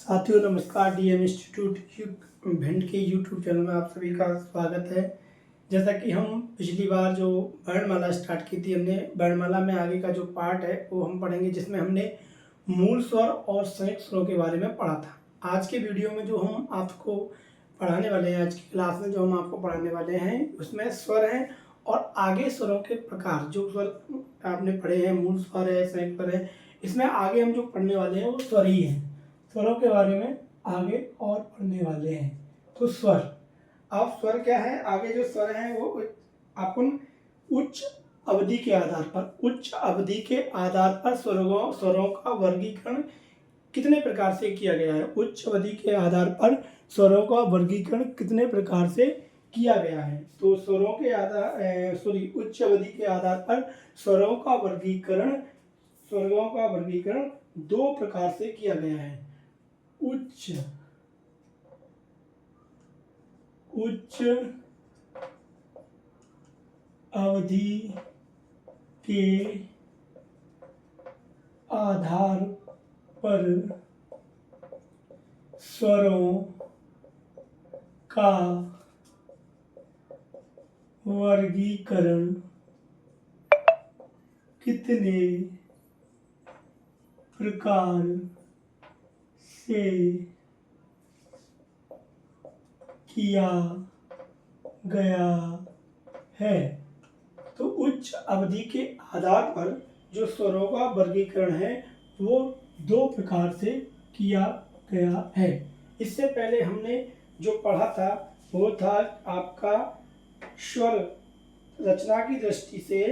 साथियों नमस्कार। DM institute Bhind के यूट्यूब चैनल में आप सभी का स्वागत है। जैसा कि हम पिछली बार जो वर्णमाला स्टार्ट की थी, हमने वर्णमाला में आगे का जो पार्ट है वो हम पढ़ेंगे, जिसमें हमने मूल स्वर और संयुक्त स्वरों के बारे में पढ़ा था। आज के वीडियो में जो हम आपको पढ़ाने वाले हैं, आज की क्लास में जो हम आपको पढ़ाने वाले हैं, उसमें स्वर हैं और आगे स्वरों के प्रकार। जो स्वर आपने पढ़े हैं, मूल स्वर है, संयुक्त स्वर है, इसमें आगे हम जो पढ़ने वाले हैं वो स्वर ही हैं। स्वरों के बारे में आगे और पढ़ने वाले हैं। तो स्वर, अब स्वर क्या है? आगे जो स्वर हैं वो अपन उच्च अवधि के आधार पर स्वरों का वर्गीकरण कितने प्रकार से किया गया है। उच्च अवधि के आधार पर स्वरों का वर्गीकरण कितने प्रकार से किया गया है। तो उच्च अवधि के आधार पर स्वरों का वर्गीकरण दो प्रकार से किया गया है। उच्च अवधि के आधार पर स्वरों का वर्गीकरण कितने प्रकार से किया गया है। तो उच्च अवधि के आधार पर जो स्वरों का वर्गीकरण है वो दो प्रकार से किया गया है। इससे पहले हमने जो पढ़ा था वो था आपका स्वर रचना की दृष्टि से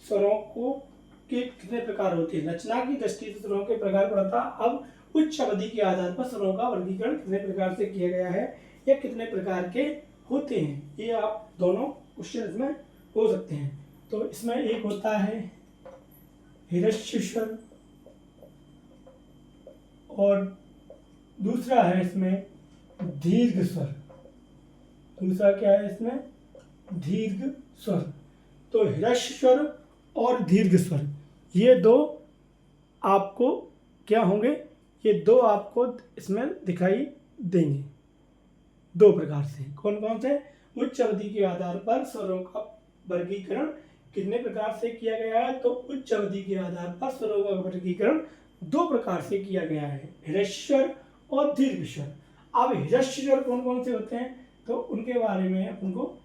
स्वरों के कितने प्रकार होते हैं। रचना की दृष्टि से स्वरों के प्रकार पढ़ा था। अब उच्च अवधि के आधार पर स्वरों का वर्गीकरण कितने प्रकार से किया गया है या कितने प्रकार के होते हैं, ये आप दोनों क्वेश्चन इसमें हो सकते हैं। तो इसमें एक होता है हिरस्य स्वर और दूसरा है इसमें दीर्घ स्वर। दूसरा क्या है इसमें? दीर्घ स्वर। तो हिरस्य स्वर और दीर्घ स्वर, ये दो आपको क्या होंगे? ये दो आपको इसमें दिखाई देंगे दो प्रकार से। कौन कौन से? उच्च अवधि के आधार पर स्वरों का वर्गीकरण कितने प्रकार से किया गया है। तो उच्च अवधि के आधार पर स्वरों का वर्गीकरण दो प्रकार से किया गया है, हिरस्य स्वर और दीर्घ स्वर। अब हिरस्य स्वर कौन कौन से होते हैं तो उनके बारे में अपन को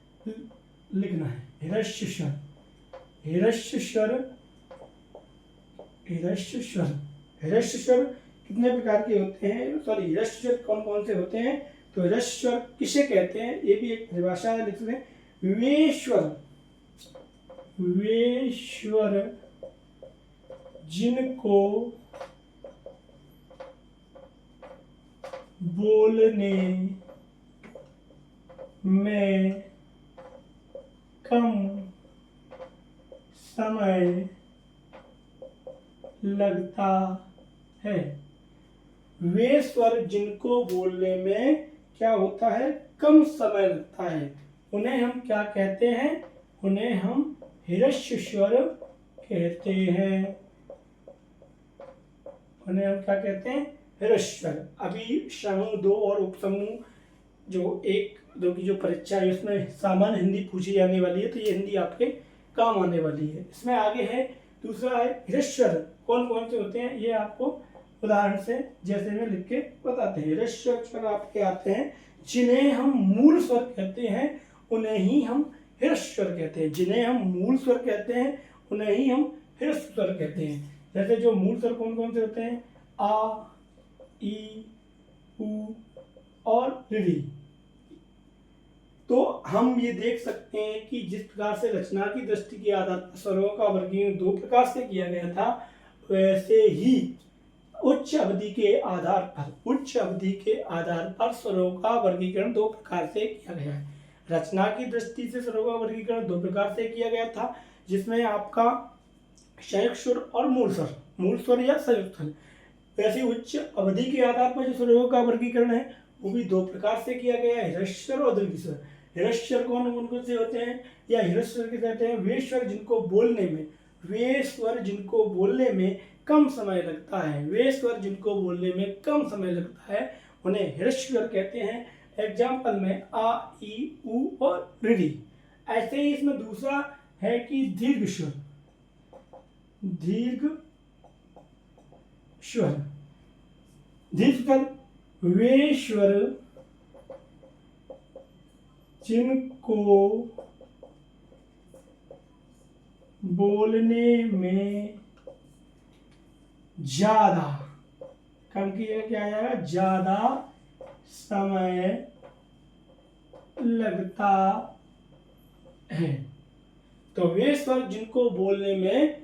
लिखना है। हिरस्य स्वर कितने प्रकार के होते हैं? सॉरी, हिरस्य स्वर कौन कौन से होते हैं? तो हिरस्य स्वर किसे कहते हैं, ये भी एक परिभाषा है, लिख लें। वे स्वर जिनको बोलने में कम समय लगता है। वे स्वर जिनको बोलने में क्या होता है? कम समय लगता है, उन्हें हम क्या कहते हैं? उन्हें हम हिरस्य स्वर कहते हैं। उन्हें हम क्या कहते हैं? हिरस्य स्वर। अभी समूह 2 और उपसमूह जो 1-2 की जो परीक्षा है उसमें सामान्य हिंदी पूछी जाने वाली है, तो ये हिंदी आपके काम आने वाली है। इसमें आगे है दूसरा है हिरस्य स्वर। कौन कौन से होते हैं ये आपको उदाहरण से जैसे में लिख के बताते हैं। हिरस्य स्वर आपके आते हैं जिन्हें हम मूल स्वर कहते हैं, उन्हें ही हम हिरस्य स्वर कहते हैं। जिन्हें हम मूल स्वर कहते हैं उन्हें ही हम हिरस्य स्वर कहते हैं। जैसे जो मूल स्वर कौन कौन से होते हैं? आ, ई, उ और री। तो हम ये देख सकते हैं कि जिस प्रकार से रचना की दृष्टि के आधार पर स्वरों का वर्गीकरण दो प्रकार से किया गया था, वैसे ही उच्च अवधि के आधार पर स्वरों का वर्गीकरण दो प्रकार से किया गया है। रचना की दृष्टि से स्वरों का वर्गीकरण दो प्रकार से किया गया था, जिसमें आपका संयुक्त स्वर और मूल स्वर या संयुक्त स्वर। वैसे उच्च अवधि के आधार पर जो स्वरों का वर्गीकरण है वो भी दो प्रकार से किया गया है, हिरस्य स्वर और दीर्घ स्वर। हिरस्य स्वर कौन कौन से होते हैं या हिरस्य स्वर के कहते हैं? वे स्वर जिनको बोलने में कम समय लगता है, वे स्वर जिनको बोलने में कम समय लगता है उन्हें ह्रस्व स्वर कहते हैं। एग्जाम्पल में आ, ई, उ और ऋ। ऐसे ही इसमें दूसरा है कि दीर्घ स्वर। दीर्घ स्वर, दीर्घ स्वर वे स्वर जिनको बोलने में ज्यादा, कम की जगह क्या आएगा, ज्यादा समय लगता है। तो वे स्वर जिनको बोलने में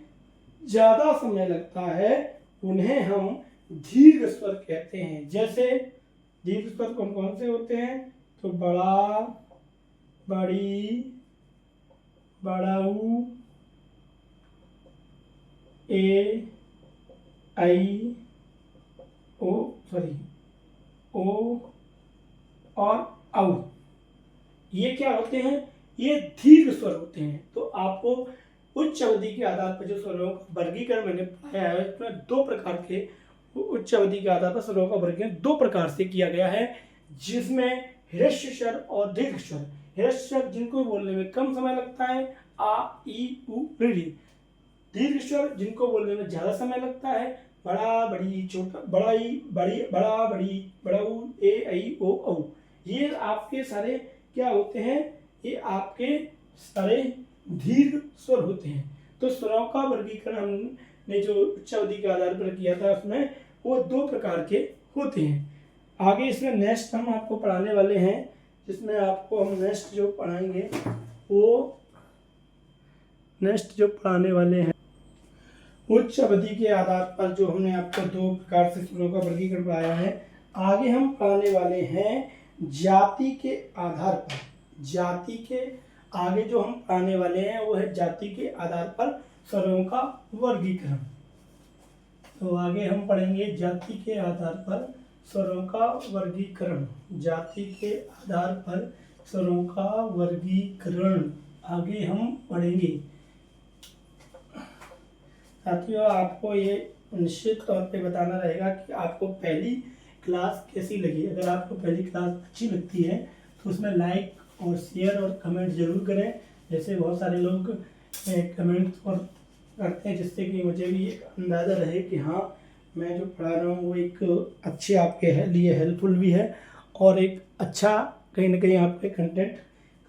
ज्यादा समय लगता है उन्हें हम दीर्घ स्वर कहते हैं। जैसे दीर्घ स्वर कौन कौन से होते हैं, तो बड़ा, बड़ी, बड़ऊ, ए, आई, ओ और औ। ये क्या होते हैं, ये दीर्घ स्वर होते हैं। तो आपको उच्च अवधि के आधार पर जो स्वरों का वर्गीकरण मैंने पढ़ाया है उसमें दो प्रकार के, उच्च अवधि के आधार पर स्वरों का वर्गीकरण दो प्रकार से किया गया है, जिसमें ह्रस्व स्वर और दीर्घ स्वर। ह्रस्व स्वर जिनको बोलने में कम समय लगता है, आ, ई, उ, ऋ। दीर्घ स्वर जिनको बोलने में ज्यादा समय लगता है, बड़ा, बड़ी, छोटा, बड़ाई, बड़ी, बड़ा, बड़ी, बड़ऊ, ए, आई, ओ, औ। ये आपके सारे क्या होते हैं, ये आपके सारे दीर्घ स्वर होते हैं। तो स्वरों का वर्गीकरण हमने जो उच्च अवधि के आधार पर किया था उसमें वो दो प्रकार के होते हैं। आगे इसमें नेक्स्ट हम आपको पढ़ाने वाले हैं, जिसमें आपको हम नेक्स्ट जो पढ़ाएंगे वो नेक्स्ट जो पढ़ाने वाले हैं उच्च अवधि के आधार पर जो हमने आपको दो प्रकार से स्वरों का वर्गीकरण पढ़ाया है। आगे हम पढ़ाने वाले हैं जाति के आधार पर। जाति के आगे जो हम पढ़ाने वाले हैं वो है जाति के आधार पर स्वरों का वर्गीकरण। तो आगे हम पढ़ेंगे जाति के आधार पर स्वरों का वर्गीकरण। जाति के आधार पर स्वरों का वर्गीकरण आगे हम पढ़ेंगे। साथियों, आपको ये निश्चित तौर पे बताना रहेगा कि आपको पहली क्लास कैसी लगी। अगर आपको पहली क्लास अच्छी लगती है तो उसमें लाइक और शेयर और कमेंट जरूर करें। जैसे बहुत सारे लोग कमेंट और करते हैं, जिससे कि मुझे भी एक अंदाज़ा रहे कि हाँ मैं जो पढ़ा रहा हूँ वो एक अच्छे आपके लिए हेल्पफुल भी है और एक अच्छा कहीं ना कहीं आपके कंटेंट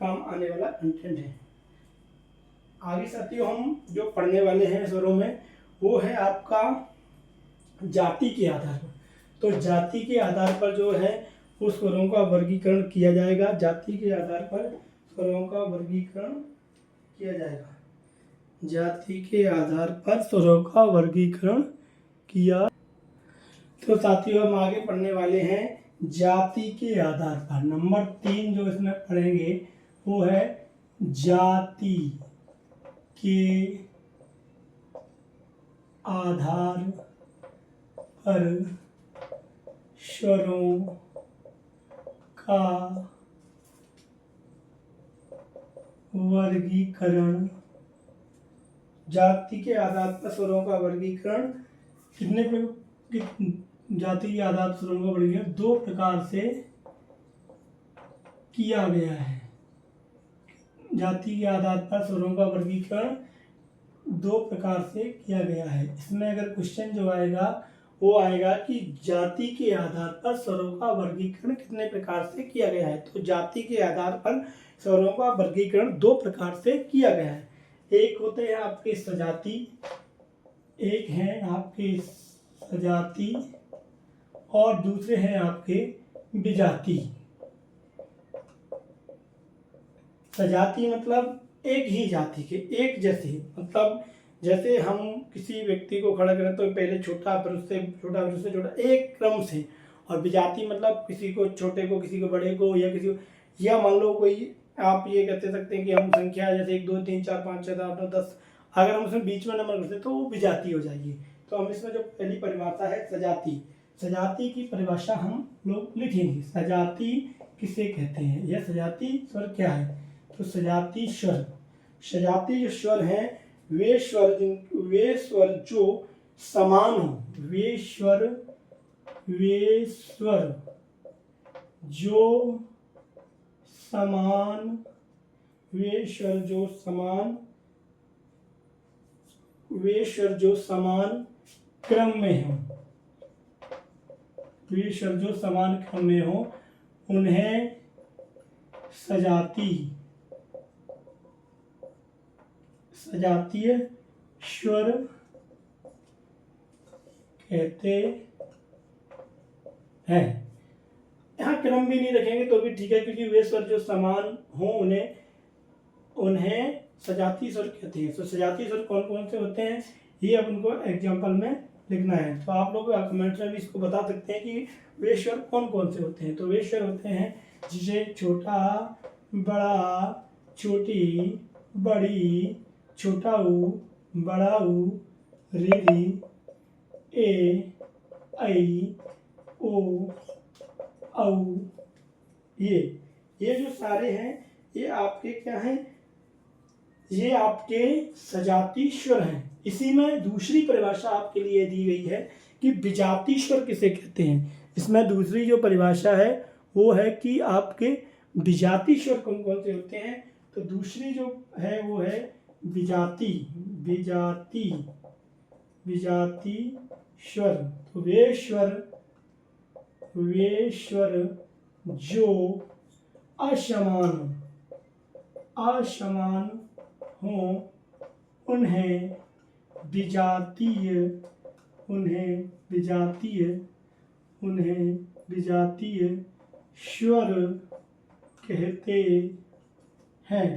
काम आने वाला कंटेंट है। आगे साथियों हम जो पढ़ने वाले हैं स्वरों में वो है आपका जाति के आधार पर। तो जाति के आधार पर जो है उस स्वरों का वर्गीकरण किया जाएगा। जाति के आधार पर स्वरों का वर्गीकरण किया जाएगा। जाति के आधार पर स्वरों का वर्गीकरण किया। तो साथियों हम आगे पढ़ने वाले हैं जाति के आधार पर। नंबर 3 जो इसमें पढ़ेंगे वो है जाति के आधार पर स्वरों का वर्गीकरण। जाति के आधार पर स्वरों का वर्गीकरण कितने जाति के आधार पर स्वरों का वर्गीकरण दो प्रकार से किया गया है। जाति के आधार पर स्वरों का वर्गीकरण दो प्रकार से किया गया है। इसमें अगर क्वेश्चन जो आएगा वो आएगा कि जाति के आधार पर स्वरों का वर्गीकरण कितने प्रकार से किया गया है। तो जाति के आधार पर स्वरों का वर्गीकरण दो प्रकार से किया गया है। एक होते हैं आपके सजाति, एक है आपके सजाति और दूसरे हैं आपके विजाति। सजाति मतलब एक ही जाति के, एक जैसे, मतलब जैसे हम किसी व्यक्ति को खड़ा करें तो पहले छोटा फिर उससे छोटा फिर उससे छोटा एक क्रम से। और विजाति मतलब किसी को छोटे को किसी को बड़े को या किसी को, या मान लो कोई आप ये कहते सकते हैं कि हम संख्या जैसे 1 2 3 4 5 6 7 8 9 10 अगर हम उसमें बीच में नंबर करते तो वो विजाति हो जाएगी। तो हम इसमें जो पहली परिभाषा है सजाति, सजाति की परिभाषा हम लोग लिखेंगे। सजाति किसे कहते हैं या सजाति स्वर क्या है। तो सजाति स्वर, सजाति जो स्वर हैं वे स्वर जो समान हो, वे स्वर जो समान, वे स्वर जो समान क्रम में हो, वे स्वर जो समान क्रम में हो उन्हें सजातीय स्वर कहते हैं। यहाँ क्रम भी नहीं रखेंगे तो भी ठीक है, क्योंकि वे स्वर जो समान हो उन्हें सजातीय स्वर कहते हैं। तो सजातीय स्वर कौन कौन से होते हैं ये अब उनको एग्जाम्पल में लिखना है। तो आप लोग कमेंट्स में भी इसको बता सकते हैं कि वे स्वर कौन कौन से होते हैं। तो वे स्वर होते हैं जिसे छोटा, बड़ा, छोटी, बड़ी, छोटा ऊ, बड़ा ऊ, री, ए, आई, ओ, औ, ये जो सारे हैं ये आपके क्या हैं, ये आपके सजातीय स्वर हैं। इसी में दूसरी परिभाषा आपके लिए दी गई है कि विजातीय स्वर किसे कहते हैं। इसमें दूसरी जो परिभाषा है वो है कि आपके विजातीय स्वर कौन कौन से होते हैं। तो दूसरी जो है वो है विजातीय स्वर। तो वे स्वर जो असमान हो उन्हें विजातीय स्वर कहते हैं।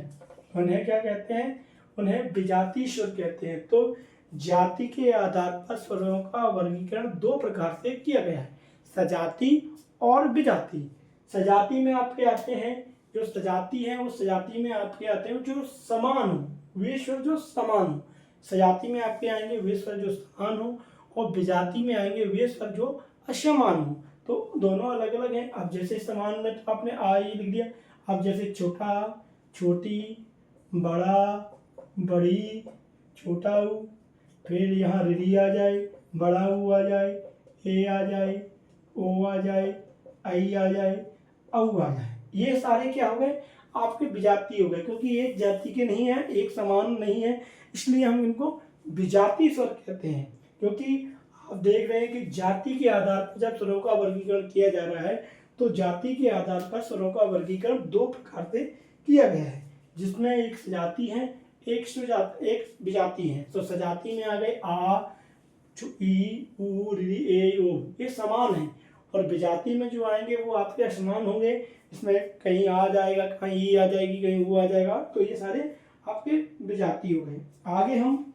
उन्हें क्या कहते हैं, उन्हें विजातीय स्वर कहते हैं। तो जाति के आधार पर स्वरों का वर्गीकरण दो प्रकार से किया गया है, सजाती और विजाती। सजाती में आपके आते हैं, जो सजाती है वो सजाती में आपके आते हैं जो समान हो, वे स्वर जो समान हो। सजाती में आपके आएंगे वे स्वर जो समान हो और विजाती में आएंगे वे स्वर जो असमान हो। तो दोनों अलग अलग हैं। अब जैसे समान में तो आपने आ ही लिख दिया। अब जैसे छोटा, छोटी, बड़ा, बड़ी, छोटा ऊ, फिर यहाँ री आ जाए, बड़ा ऊ आ जाए, ए आ जाए, ओ आ जाए, आई आ जाए, औ आ जाए, ये सारे क्या हो गए आपके विजातीय हो गए, क्योंकि एक जाति के नहीं है, एक समान नहीं है, इसलिए हम इनको विजातीय स्वर कहते हैं। क्योंकि आप देख रहे हैं कि जाति के आधार पर जब स्वरों का वर्गीकरण किया जा रहा है तो जाति के आधार पर स्वरों का वर्गीकरण दो प्रकार से किया गया है, जिसमें एक सजाती है, एक विजाती है। तो सजाती में आ गए आ, ई, ऊ, री, ए, ओ, ये समान है। और विजाती में जो आएंगे वो आपके असमान होंगे। इसमें कहीं आ जाएगा, कहीं ई आ जाएगी, कहीं वो आ जाएगा। तो ये सारे आपके विजाती हो गए। आगे हम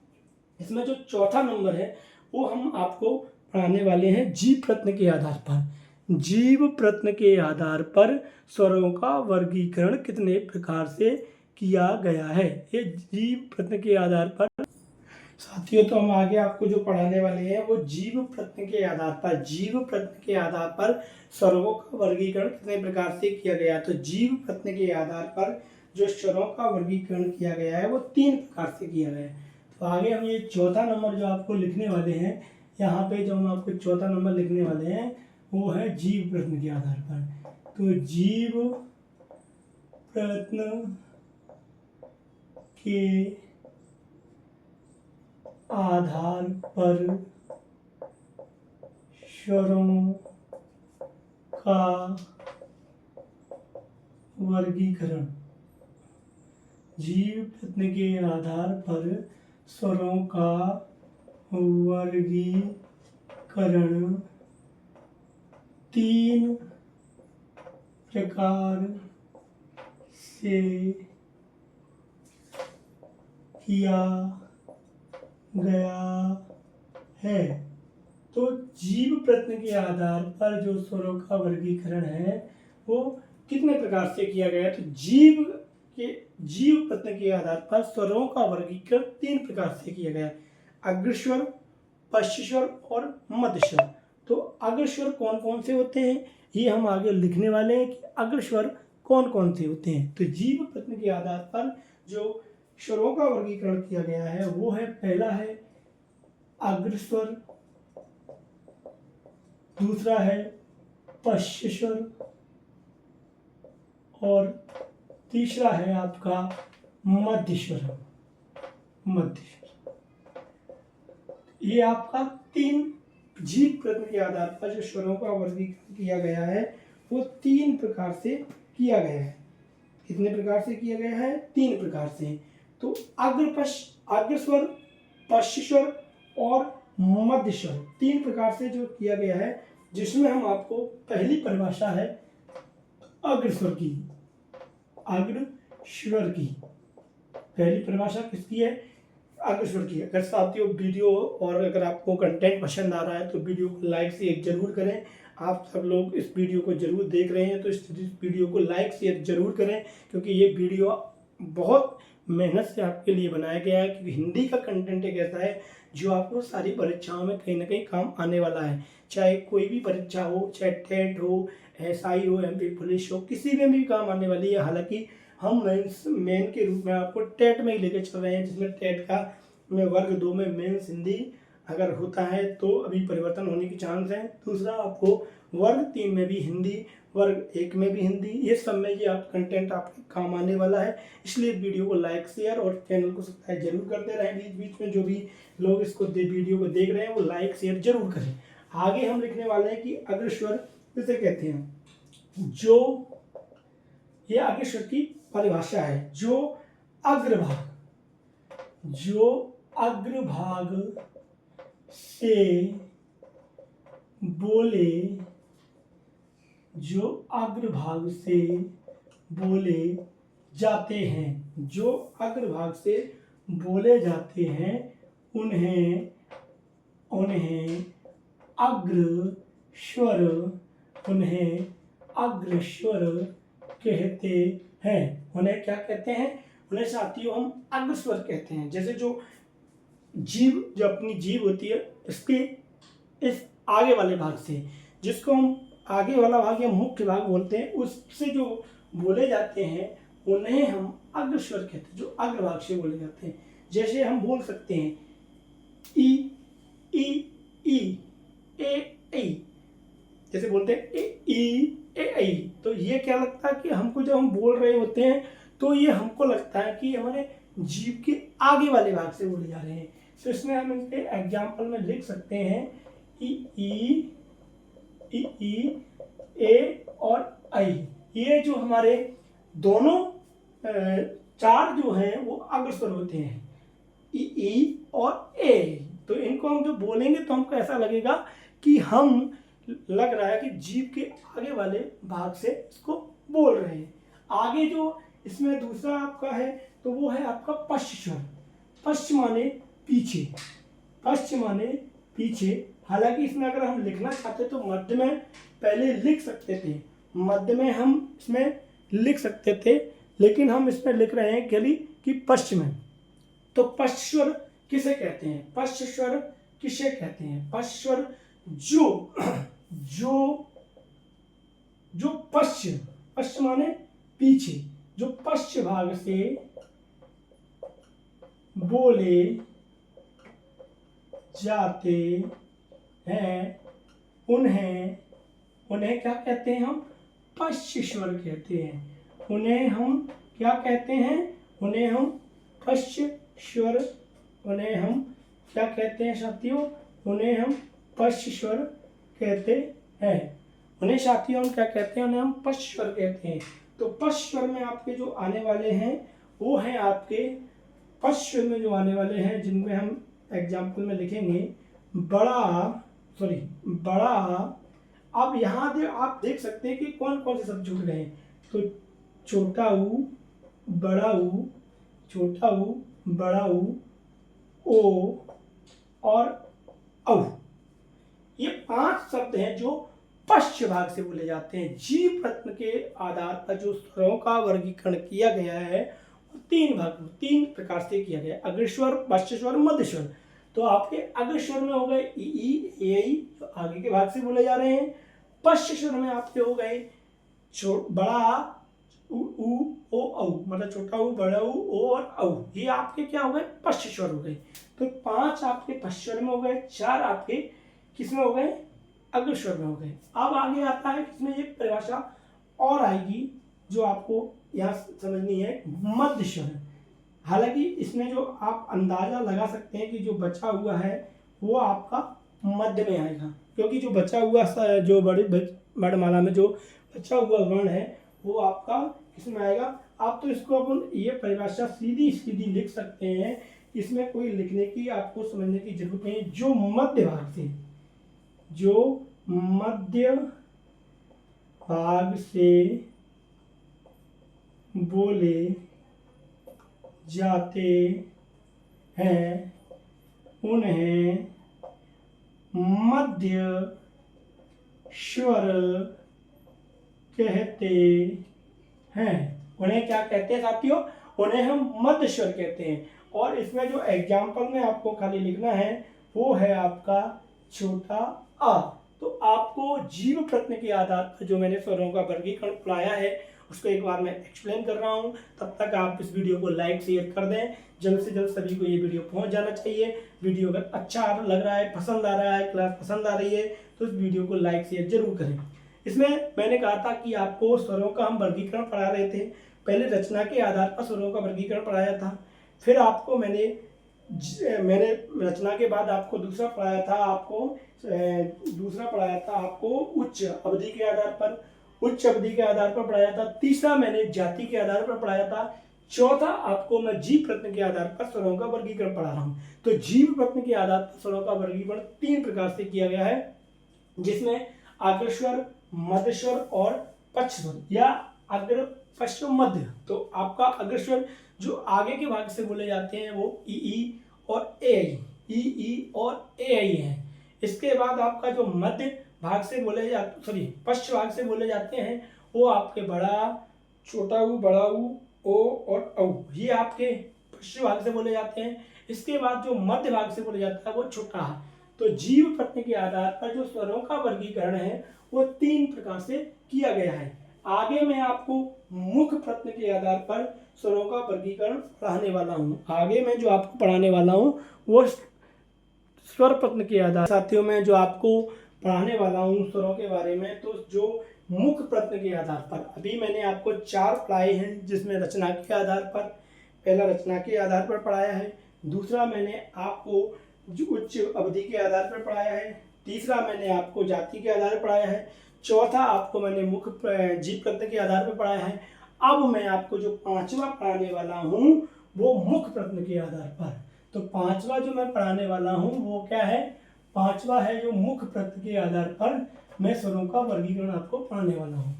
इसमें जो चौथा नंबर है वो हम आपको पढ़ाने वाले हैं जीव प्रत्यय के आधार पर। जीव प्रत्यय के आधार पर स्वरों का वर्गीकरण कितने प्रकार से किया गया है, ये जीव प्रत्यय के आधार पर। साथियों, तो हम आगे आपको जो पढ़ाने वाले हैं वो जीव प्रत्यय के आधार पर स्वरों का वर्गीकरण कितने प्रकार से किया गया। तो जीव प्रत्यय के आधार पर जो स्वरों का वर्गीकरण किया गया है वो तीन प्रकार से किया गया है। तो आगे हम ये चौथा नंबर जो आपको लिखने वाले हैं, यहाँ पे जो हम आपको चौथा नंबर लिखने वाले हैं वो है जीव प्रत्यय के आधार पर। तो जीव प्रत्यय के आधार पर स्वरों का वर्गीकरण, जीव प्रत्यय के आधार पर स्वरों का वर्गीकरण तीन प्रकार से किया गया है। तो जीव प्रत्यय के आधार पर जो स्वरों का वर्गीकरण है वो कितने प्रकार से किया गया है। तो जीव प्रत्यय के आधार पर स्वरों का वर्गीकरण तीन प्रकार से किया गया है, अग्रस्वर, पश्चस्वर और मध्यस्वर। तो अग्रस्वर कौन कौन से होते हैं ये हम आगे लिखने वाले हैं कि अग्रस्वर कौन कौन से होते हैं। तो जीव प्रत्यय के आधार पर जो स्वरों का वर्गीकरण किया गया है वो है, पहला है अग्रस्वर, दूसरा है पश्च स्वर और तीसरा है आपका मध्य स्वर। मध्य स्वर, ये आपका 3 जीव प्रश्न के आधार पर जो स्वरों का वर्गीकरण किया गया है वो 3 प्रकार से किया गया है। कितने प्रकार से किया गया है? 3 प्रकार से। तो अग्रस्वर, पश्च स्वर और मध्य स्वर 3 प्रकार से जो किया गया है, जिसमें हम आपको पहली परिभाषा है अग्रस्वर की। अग्रस्वर की पहली परिभाषा किसकी है? अग्रस्वर की। अगर साथियों वीडियो और अगर आपको कंटेंट पसंद आ रहा है तो वीडियो को लाइक शेयर जरूर करें। आप सब लोग इस वीडियो को जरूर देख रहे हैं तो इस वीडियो को लाइक शेयर जरूर करें, क्योंकि ये वीडियो बहुत मेहनत से आपके लिए बनाया गया है। क्योंकि हिंदी का कंटेंट एक ऐसा है जो आपको सारी परीक्षाओं में कहीं ना कहीं काम आने वाला है। चाहे कोई भी परीक्षा हो, चाहे टेट हो, SI हो, MP पुलिस हो, किसी में भी काम आने वाली है। हालांकि हम मेन के रूप में आपको टेट में ही लेके चल रहे हैं, जिसमें टेट का में वर्ग 2 में मेंस हिंदी अगर होता है तो अभी परिवर्तन होने की चांस है। दूसरा आपको वर्ग 3 में भी हिंदी, वर्ग 1 में भी हिंदी, ये सब में ये आप कंटेंट आपके काम आने वाला है। इसलिए वीडियो को लाइक शेयर और चैनल को सब्सक्राइब जरूर करते रहें। बीच बीच में जो भी लोग इसको वीडियो को देख रहे हैं वो लाइक शेयर जरूर करें। आगे हम लिखने वाले हैं कि अग्रस्वर किसे कहते हैं। जो ये अग्रस्वर की परिभाषा है, जो अग्रभाग से बोले, जो अग्रभाग से बोले जाते हैं, जो अग्रभाग से बोले जाते हैं उन्हें अग्रस्वर कहते हैं। उन्हें क्या कहते हैं? उन्हें साथियों हम अग्रस्वर कहते हैं। जैसे जो अपनी जीभ होती है इसके इस आगे वाले भाग से, जिसको हम आगे वाला भाग या मुख्य भाग बोलते हैं, उससे जो बोले जाते हैं उन्हें हम अग्रस्वर कहते हैं, जो अग्रभाग से बोले जाते हैं। जैसे हम बोल सकते हैं ई ई ई ए ई, जैसे बोलते हैं ए ई ए आई, तो ये क्या लगता है कि हमको जब हम बोल रहे होते हैं तो ये हमको लगता है कि हमारे जीभ के आगे वाले भाग से बोले जा रहे हैं। तो इसमें हम इनके एग्जाम्पल में लिख सकते हैं ई ए और आई। ये जो हमारे दोनों 4 जो हैं वो अग्रस्वर होते हैं, ई और ए। तो इनको हम जो बोलेंगे तो हमको ऐसा लगेगा कि हम लग रहा है कि जीभ के आगे वाले भाग से इसको बोल रहे हैं। आगे जो इसमें दूसरा आपका है तो वो है आपका पश्च स्वर। पश्च माने पीछे, पश्च माने पीछे। हालांकि इसमें अगर हम लिखना चाहते तो मध्य में पहले लिख सकते थे, मध्य में हम इसमें लिख सकते थे, लेकिन हम इसमें लिख रहे हैं खाली कि पश्च में। तो पश्च स्वर किसे कहते हैं? पश्च स्वर किसे कहते हैं? पश्च स्वर जो पश्च माने पीछे, जो पश्च भाग से बोले जाते हैं उन्हें क्या कहते हैं? हम पश्च स्वर कहते हैं। उन्हें हम क्या कहते हैं? उन्हें हम पश्च स्वर, उन्हें हम क्या कहते हैं साथियों? उन्हें हम पश्च स्वर कहते हैं। उन्हें साथियों हम क्या कहते हैं? उन्हें हम पश्च स्वर कहते हैं। तो पश्च स्वर में आपके जो आने वाले हैं वो हैं आपके पश्च स्वर में जो आने वाले हैं, जिनमें हम एग्जाम्पल में लिखेंगे बड़ा। अब यहाँ आप देख सकते हैं कि कौन कौन से शब्द जुड़ गए हैं। तो छोटा ऊ, बड़ा ऊ, छोटा ऊ, बड़ा ऊ, ओ और औ, ये 5 शब्द हैं जो पश्च भाग से बोले जाते हैं। जीव प्रश्न के आधार पर जो स्वरों का वर्गीकरण किया गया है 3 प्रकार से किया गया, अग्रस्वर, पश्च स्वर, मध्य स्वर। तो आपके अग्रस्वर में हो गए ई ए जो आगे के भाग से बोले जा रहे हैं। पश्च स्वर में आपके हो गए बड़ा, उ ओ औ, मतलब छोटा ऊ, बड़ा ऊ, ओ और औ, ये आपके क्या हो गए, पश्च स्वर हो गए। तो 5 आपके पश्च स्वर में हो गए, 4 आपके किसमें हो गए, अग्र स्वर में हो गए। अब आगे आता है किसमें, एक परिभाषा और आएगी जो आपको यहाँ समझनी है, मध्य स्वर। हालांकि इसमें जो आप अंदाजा लगा सकते हैं कि जो बचा हुआ है वो आपका मध्य में आएगा, क्योंकि जो बचा हुआ जो वर्णमाला में जो बचा हुआ वर्ण है वो आपका किसमें आएगा। आप तो इसको अपन ये परिभाषा सीधी सीधी लिख सकते हैं, इसमें कोई लिखने की आपको समझने की जरूरत नहीं। जो मध्य भाग से, जो मध्य भाग से बोले जाते हैं उन्हें मध्य स्वर कहते हैं। उन्हें क्या कहते हैं साथियों, उन्हें हम मध्य स्वर कहते हैं। और इसमें जो एग्जाम्पल में आपको खाली लिखना है वो है आपका छोटा आ। तो आपको जीव प्रत्यय के आधार पर जो मैंने स्वरों का वर्गीकरण पढ़ाया है उसको एक बार मैं एक्सप्लेन कर रहा हूं। तब तक आप इस वीडियो को लाइक शेयर कर दें, जल्द से जल्द सभी को ये वीडियो पहुंच जाना चाहिए। वीडियो अगर अच्छा लग रहा है, पसंद आ रहा है, क्लास पसंद आ रही है तो इस वीडियो को लाइक शेयर जरूर करें। इसमें मैंने कहा था कि आपको स्वरों का हम वर्गीकरण पढ़ा रहे थे। पहले रचना के आधार पर स्वरों का वर्गीकरण पढ़ाया था, फिर आपको मैंने रचना के बाद आपको दूसरा पढ़ाया था, आपको उच्च अवधि के आधार पर, उच्च अवधि के आधार पर पढ़ाया था। तीसरा मैंने जाति के आधार पर पढ़ाया था। चौथा आपको मैं जीव प्रत्यय के आधार पर स्वरों का वर्गीकरण पढ़ा रहा हूं। तो जीव प्रत्यय के आधार पर स्वरों का वर्गीकरण 3 प्रकार से किया गया है, जिसमें अग्र स्वर, मध्य स्वर और पश्च स्वर, या अग्र पश्च मध्य। तो आपका अग्र स्वर जो आगे के भाग से बोले जाते हैं वो ई और ए आई है। इसके बाद आपका जो मध्य भाग से बोले जाते, पश्च भाग से बोले जाते हैं वो आपके बड़ा, छोटा ऊ, बड़ा ऊ, ओ और औ, ये आपके पश्च भाग से बोले जाते हैं। इसके बाद जो मध्य भाग से बोले जाता है वो छोटा है। तो जीव प्रत्यय के आधार पर जो स्वरों का वर्गीकरण है वो 3 प्रकार से किया गया है। आगे मैं आपको मुख्य प्रत्यय के आधार पर स्वरों का वर्गीकरण पढ़ाने वाला हूं। आगे मैं जो आपको पढ़ाने वाला हूं वो स्वर प्रत्यय के आधार, साथियों में जो आपको पढ़ाने वाला हूं स्वरों के बारे में, तो जो मुख्य प्रत्यय के आधार पर अभी मैंने आपको 4 पढ़ाए हैं, जिसमें रचना के आधार पर, पहला रचना के आधार पर पढ़ाया है, दूसरा मैंने आपको जो उच्च अवधि के आधार पर पढ़ाया है, तीसरा मैंने आपको जाति के आधार पर पढ़ाया है, चौथा आपको मैंने मुख्य जीव प्रत्यय के आधार पर पढ़ाया है। अब मैं आपको जो 5वां पढ़ाने वाला हूं वो मुख्य प्रत्यय के आधार पर। तो 5वां जो मैं पढ़ाने वाला हूं वो क्या है, 5वां है जो मुख्य प्रत्यय के आधार पर मैं स्वरों का वर्गीकरण आपको पढ़ाने वाला हूं।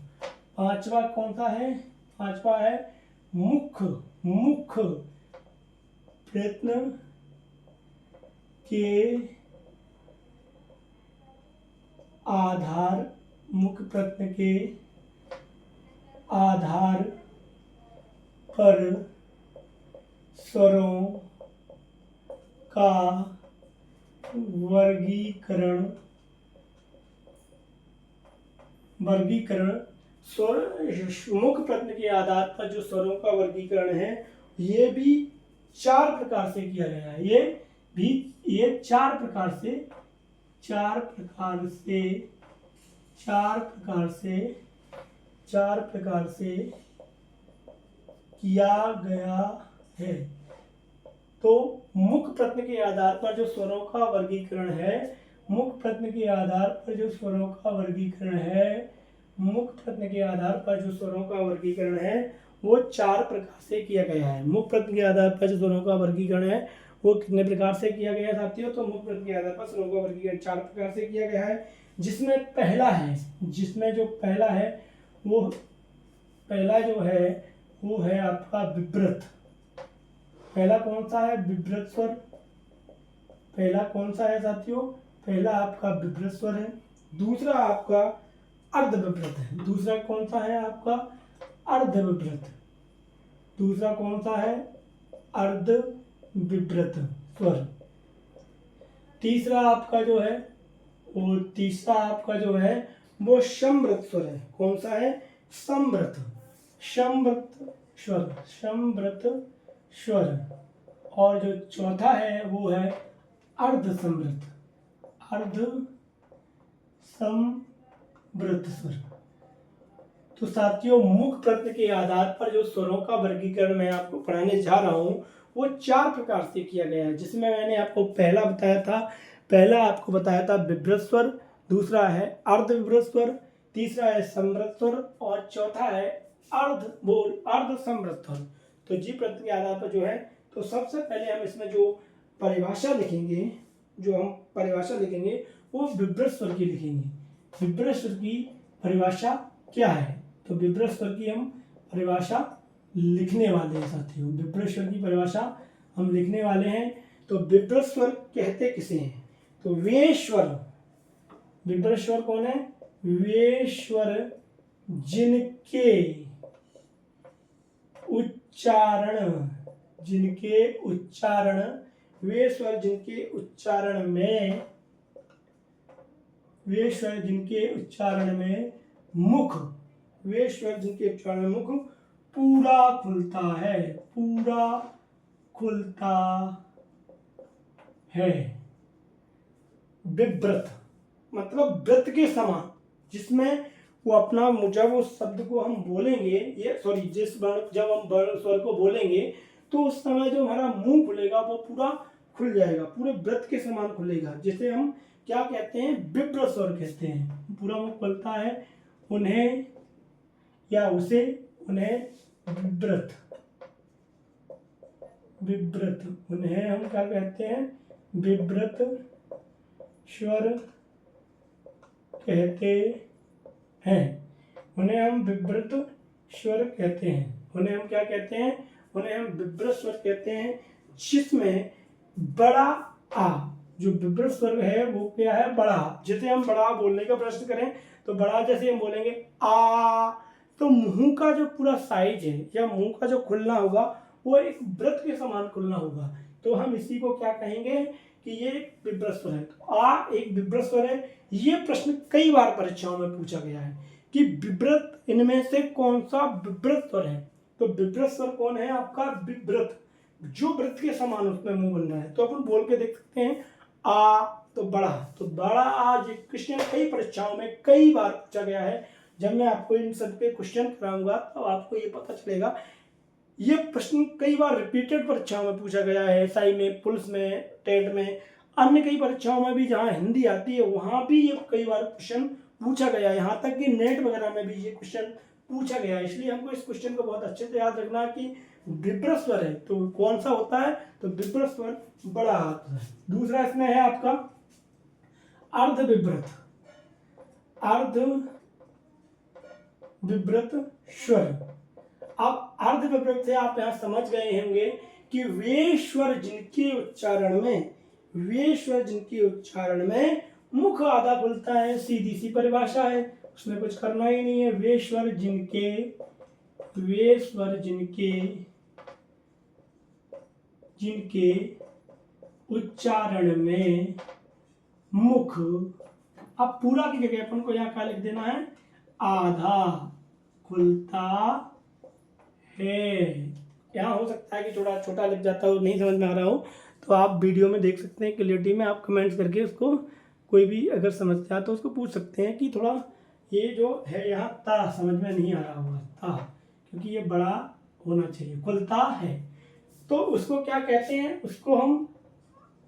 5वां कौन सा है, 5वां है मुख्य प्रत्यय के आधार, मुख्य प्रत्यय के आधार पर स्वरों का वर्गीकरण स्वर, मुख्य प्रत्यय के आधार पर जो स्वरों का वर्गीकरण है ये भी 4 प्रकार से किया गया है। ये 4 प्रकार से किया गया है। तो मुख्य प्रत्यय के आधार पर जो स्वरों का वर्गीकरण है, मुख्य प्रत्यय के आधार पर जो स्वरों का वर्गीकरण है वो 4 प्रकार से किया गया है। मुख्य प्रत्यय के आधार पर जो स्वरों का वर्गीकरण है वो कितने प्रकार से किया गया है साथियों, तो मुख्य प्रत्यय के आधार पर स्वरों का वर्गीकरण 4 प्रकार से किया गया है। जिसमें जो पहला है वो है आपका विब्रत। पहला कौन सा है, विब्रत स्वर। पहला कौन सा है साथियों, पहला आपका विब्रत स्वर है। दूसरा आपका अर्धविब्रत है। दूसरा कौन सा है आपका, अर्धविब्रत। दूसरा कौन सा है, अर्धविब्रत स्वर। तीसरा आपका जो है वो संवृत स्वर है। कौन सा है, संवृत। समृत स्वर, समृत स्वर। और जो चौथा है वो है अर्ध समृत, अर्ध समृत स्वर। तो साथियों, मुख प्रत्यय के आधार पर जो स्वरों का वर्गीकरण मैं आपको पढ़ाने जा रहा हूँ वो 4 प्रकार से किया गया है, जिसमें मैंने आपको पहला आपको बताया था विभ्रत स्वर, दूसरा है अर्ध विभ्रत स्वर, तीसरा है समृत स्वर और चौथा है अर्ध समृत स्वर। तो जी प्रत्यय के आधार पर जो है, तो सबसे पहले हम इसमें जो परिभाषा लिखेंगे, वो विभ्रत स्वर की लिखेंगे। विभ्रत स्वर की परिभाषा क्या है? तो विभ्रत स्वर की हम परिभाषा लिखने वाले हैं साथियों, विभ्रत स्वर की परिभाषा हम लिखने वाले हैं। तो विभ्रत स्वर कहते किसे हैं? तो वे स्वर, विभ्रत स्वर कौन है? वे स्वर जिनके उच्चारण, वे स्वर जिनके उच्चारण में मुख पूरा खुलता है। विव्रत मतलब व्रत के समान, जिसमें वो अपना, जब उस शब्द को हम बोलेंगे, जब हम वर्ण स्वर को बोलेंगे तो उस समय जो हमारा मुंह खुलेगा वो पूरा खुल जाएगा, पूरे व्रत के समान खुलेगा, जिसे हम क्या कहते हैं? विव्रत स्वर कहते हैं। पूरा मुंह खुलता है उन्हें विव्रत, उन्हें हम क्या कहते हैं? विव्रत स्वर कहते हैं। उन्हें हम विव्रत स्वर कहते हैं। उन्हें हम क्या कहते हैं? उन्हें हम विव्रत स्वर कहते हैं, जिसमें बड़ा आ, जो विव्रत स्वर है वो क्या है? बड़ा। जैसे हम बड़ा बोलने का प्रश्न करें तो बड़ा जैसे हम बोलेंगे आ, तो मुंह का जो पूरा साइज है या मुंह का जो खुलना होगा वो एक व्रत के समान खुलना होगा। तो हम इसी को क्या कहेंगे कि ये एक विव्रत स्वर है। तो आ एक विव्रत स्वर है। ये प्रश्न कई बार परीक्षाओं में पूछा गया है कि विव्रत, इनमें से कौन सा विव्रत स्वर है? तो विव्रत स्वर कौन है? आपका विव्रत, जो व्रत के समान उसमें मुंह बन रहा है। तो अपन बोल के देख सकते हैं आ, तो बड़ा आ। ये क्वेश्चन कई परीक्षाओं में कई बार पूछा गया है। जब मैं आपको इन सब पे क्वेश्चन कराऊंगा तो आपको ये पता चलेगा। ये प्रश्न कई बार रिपीटेड परीक्षाओं में पूछा गया है, एसआई में, पुलिस में, टेट में, अन्य कई परीक्षाओं में भी जहाँ हिंदी आती है वहाँ भी ये कई बार क्वेश्चन पूछा गया है। यहाँ तक कि नेट वगैरह में भी ये क्वेश्चन पूछा गया है। इसलिए हमको इस क्वेश्चन को बहुत अच्छे से याद रखना है कि विव्रत स्वर है तो कौन सा होता है? तो विव्रत स्वर बड़ा हाथ है। दूसरा इसमें है आपका अर्ध विव्रत स्वर। अब अर्ध विव्रत से आप यहाँ समझ गए होंगे कि वे स्वर जिनके उच्चारण में मुख आधा खुलता है। सीधी सी परिभाषा है, उसमें कुछ करना ही नहीं है। वे स्वर जिनके उच्चारण में मुख, अब पूरा की जगह अपन को यहाँ क्या लिख देना है? आधा खुलता है। यहाँ हो सकता है कि थोड़ा छोटा लिख जाता हो, नहीं समझ में आ रहा हो, तो आप वीडियो में देख सकते हैं क्लियरिटी में। आप कमेंट्स करके उसको, कोई भी अगर समझता है तो उसको पूछ सकते हैं कि थोड़ा ये जो है यहाँ ता समझ में नहीं आ रहा होगा, ता, क्योंकि ये बड़ा होना चाहिए, खुलता है। तो उसको क्या कहते हैं? उसको हम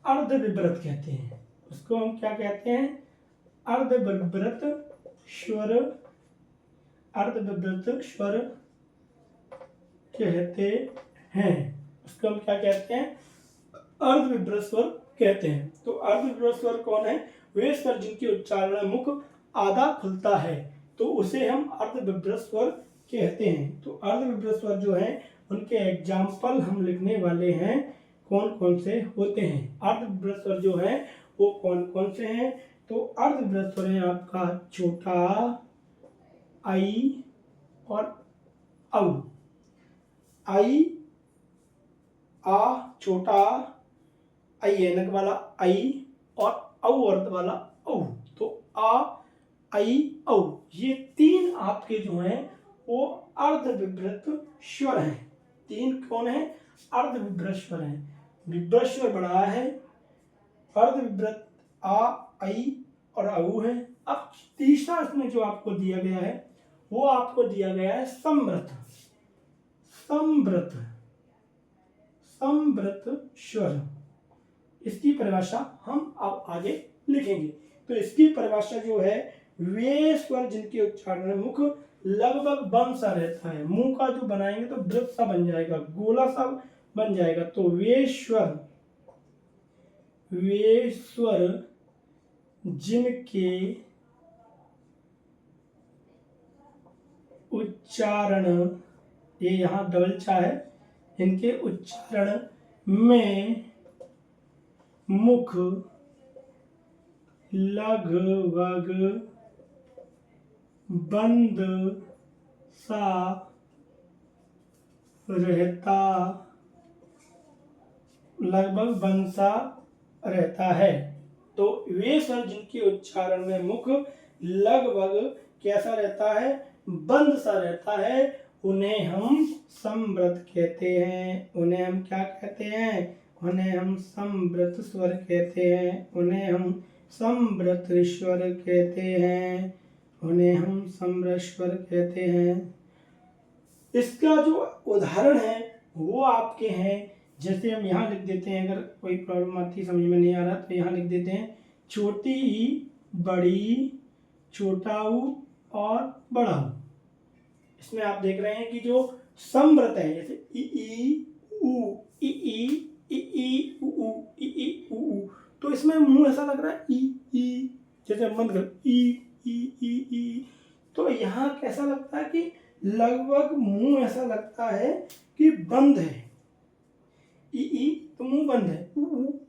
अर्ध विव्रत कहते हैं। उसको हम क्या कहते हैं? अर्ध विव्रत स्वर कहते हैं। उसको हम क्या कहते हैं? अर्ध विव्रत स्वर कहते हैं। तो अर्ध विव्रत स्वर कौन है? वे स्वर जिनके उच्चारण मुख आधा खुलता है, तो उसे हम अर्ध विव्रत स्वर कहते हैं। तो अर्ध विव्रत स्वर जो है उनके एग्जाम्पल हम लिखने वाले हैं, कौन कौन से होते हैं। अर्ध विव्रत स्वर जो है वो कौन कौन से हैं? तो अर्ध विव्रत स्वर है आपका छोटा आई और औ। आई, आ छोटा, आई ऐनक वाला आई, और औ अर्ध वाला औ। तो आ, आई, औ, ये तीन आपके जो हैं वो अर्धविभ्रत स्वर हैं। 3 कौन है? अर्धविभ्रत स्वर हैं। विभ्रत स्वर बड़ा है, अर्धविभ्रत आ, आई और औ है। अब तीसरा इसमें जो आपको दिया गया है वो आपको दिया गया है समव्रत। समव्रत, समव्रत स्वर, इसकी परिभाषा हम अब आगे लिखेंगे। तो इसकी परिभाषा जो है, वे स्वर जिनके उच्चारण में मुख लगभग बंद सा रहता है। मुंह का जो बनाएंगे तो वृत्त सा बन जाएगा, गोला सा बन जाएगा। तो वे स्वर जिनके उच्चारण, ये यहाँ डबल चा है, इनके उच्चारण में मुख लगभग बंद सा रहता, लगभग बंद सा रहता है। तो वे स्वर जिनके उच्चारण में मुख लगभग कैसा रहता है? बंद सा रहता है, उन्हें हम समव्रत कहते हैं। उन्हें हम क्या कहते हैं? उन्हें हम समव्रत स्वर कहते हैं। उन्हें हम समव्रत स्वर कहते हैं। उन्हें हम समव्रत स्वर कहते हैं। इसका जो उदाहरण है वो आपके हैं, जैसे हम यहाँ लिख देते हैं, अगर कोई प्रॉब्लम आती समझ में नहीं आ रहा तो यहाँ लिख देते हैं छोटी ई, बड़ी, छोटा ऊ और बड़ा ऊ। इसमें आप देख रहे हैं कि जो समव्रत है, जैसे ई ई ऊ, ई ई ई ई ऊ ऊ, ई ई ऊ ऊ, तो इसमें मुंह ऐसा लग रहा है ई, जैसे हम बंद कर ई, तो यहाँ कैसा लगता है कि लगभग मुंह ऐसा लगता है कि बंद है। ई तो मुंह बंद है, ऊ